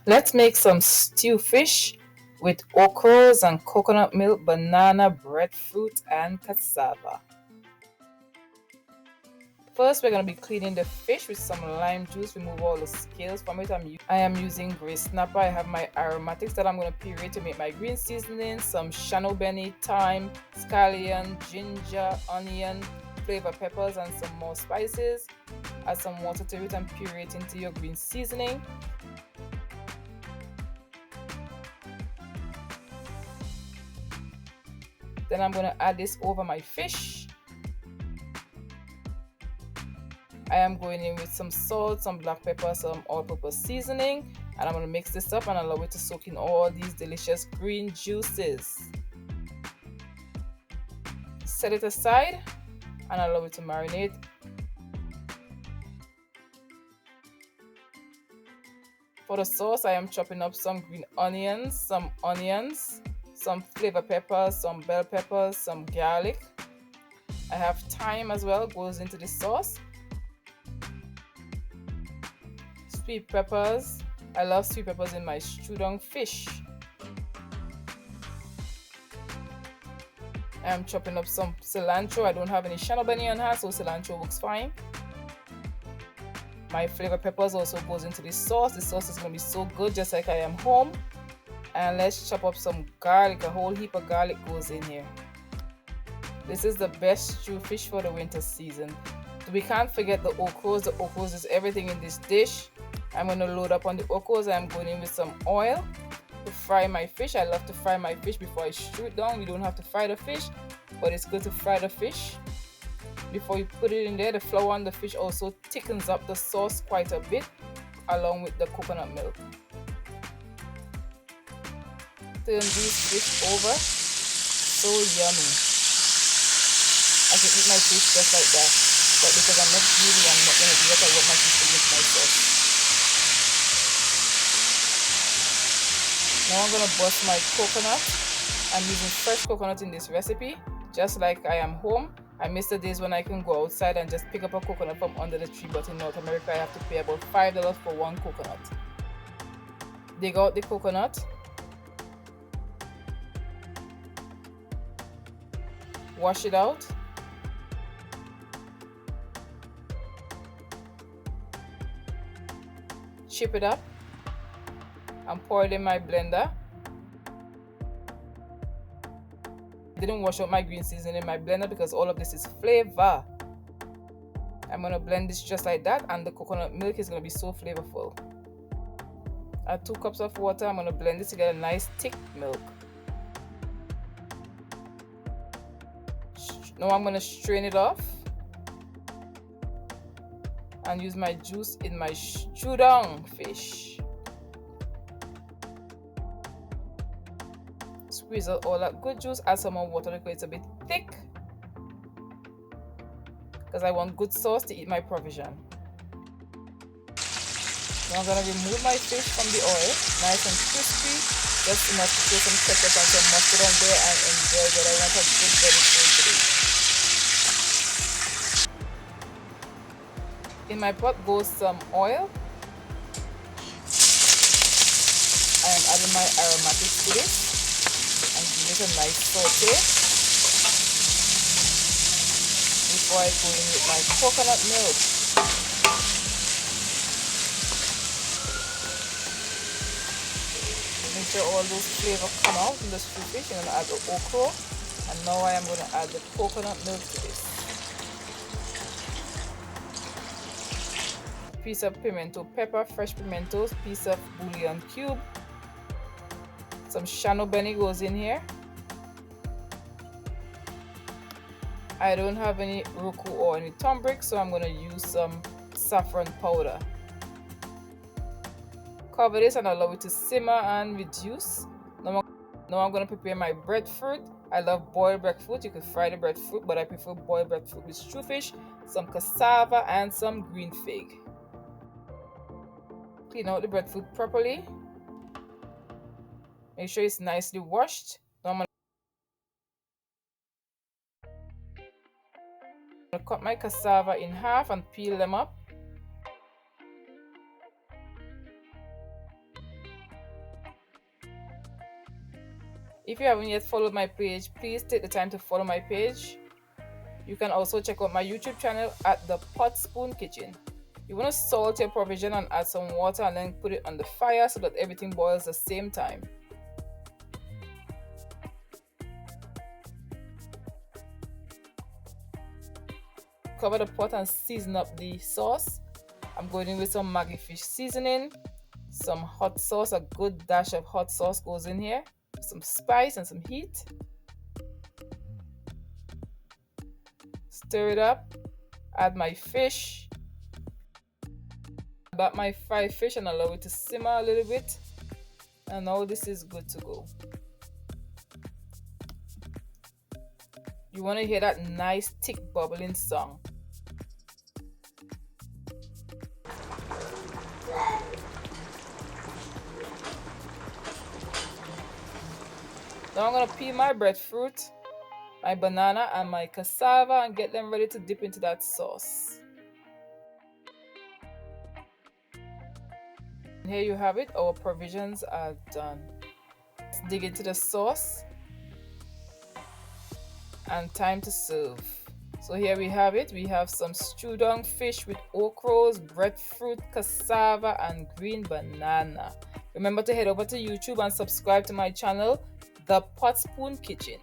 Let's make some stew fish with okras and coconut milk, banana, breadfruit, and cassava. First, we're going to be cleaning the fish with some lime juice, remove all the scales from it. I am using gray snapper. I have my aromatics that I'm going to puree to make my green seasoning, some shanobeni, thyme, scallion, ginger, onion, flavor peppers, and some more spices. Add some water to it and puree it into your green seasoning. Then I'm going to add this over my fish. I am going in with some salt, some black pepper, some all-purpose seasoning, and I'm going to mix this up and allow it to soak in all these delicious green juices. Set it aside and allow it to marinate. For the sauce, I am chopping up some green onions, some flavor peppers, some bell peppers, some garlic. I have thyme as well, goes into the sauce. Sweet peppers. I love sweet peppers in my stewed fish. I'm chopping up some cilantro. I don't have any shanobeni on hand, so cilantro works fine. My flavor peppers also goes into the sauce. The sauce is going to be so good, just like I am home. And let's chop up some garlic. A whole heap of garlic goes in here. This is the best stew fish for the winter season. We can't forget the okras. The okras is everything in this dish. I'm going to load up on the okras. I'm going in with some oil to fry my fish. I love to fry my fish before I stew it down. You don't have to fry the fish, but it's good to fry the fish. Before you put it in there, the flour on the fish also thickens up the sauce quite a bit, along with the coconut milk. Turn these fish over. So yummy. I can eat my fish just like that, but because I'm not greedy, I'm not going to do that. I want my fish to get my sauce. Now I'm going to bust my coconut. I'm using fresh coconut in this recipe, just like I am home. I miss the days when I can go outside and just pick up a coconut from under the tree, but in North America I have to pay about $5 for one coconut. Dig out the coconut. Wash it out. Chip it up and pour it in my blender. Didn't wash out my green seasoning in my blender because all of this is flavor. I'm going to blend this just like that, and the coconut milk is going to be so flavorful. Add 2 cups of water. I'm going to blend this to get a nice thick milk. Now I'm going to strain it off and use my juice in my stewed fish. Squeeze out all that good juice. Add some more water because it's a bit thick, because I want good sauce to eat my provision. Now I'm going to remove my fish from the oil, nice and crispy, just enough to throw some ketchup and some mustard on there and enjoy that. I want a good vegetable today. In my pot goes some oil. I am adding my aromatics to this and give it a nice saute before I go in with my coconut milk. Make sure all those flavors come out in the stew fish. I'm going to add the okra, and now I am going to add the coconut milk to this. Piece of pimento pepper, fresh pimentos, piece of bouillon cube, some shanobeni goes in here. I don't have any roku or any turmeric, so I'm going to use some saffron powder. Cover this and allow it to simmer and reduce. Now I'm going to prepare my breadfruit. I love boiled breadfruit. You can fry the breadfruit, but I prefer boiled breadfruit with stew fish, some cassava, and some green fig. Clean out the breadfruit properly. Make sure it's nicely washed. Now I'm going to cut my cassava in half and peel them up. If you haven't yet followed my page, please take the time to follow my page. You can also check out my YouTube channel at the Potspoon Kitchen. You want to salt your provision and add some water and then put it on the fire so that everything boils at the same time. Cover the pot and season up the sauce. I'm going in with some Maggi fish seasoning, some hot sauce. A good dash of hot sauce goes in here, some spice and some heat. Stir it up, add my fish, back my fried fish and allow it to simmer a little bit, and now this is good to go. You want to hear that nice thick bubbling sound. Now I'm going to peel my breadfruit, my banana and my cassava and get them ready to dip into that sauce. And here you have it, our provisions are done. Let's dig into the sauce and time to serve. So here we have it. We have some stewed down fish with okras, breadfruit, cassava and green banana. Remember to head over to YouTube and subscribe to my channel, The Potspoon Kitchen.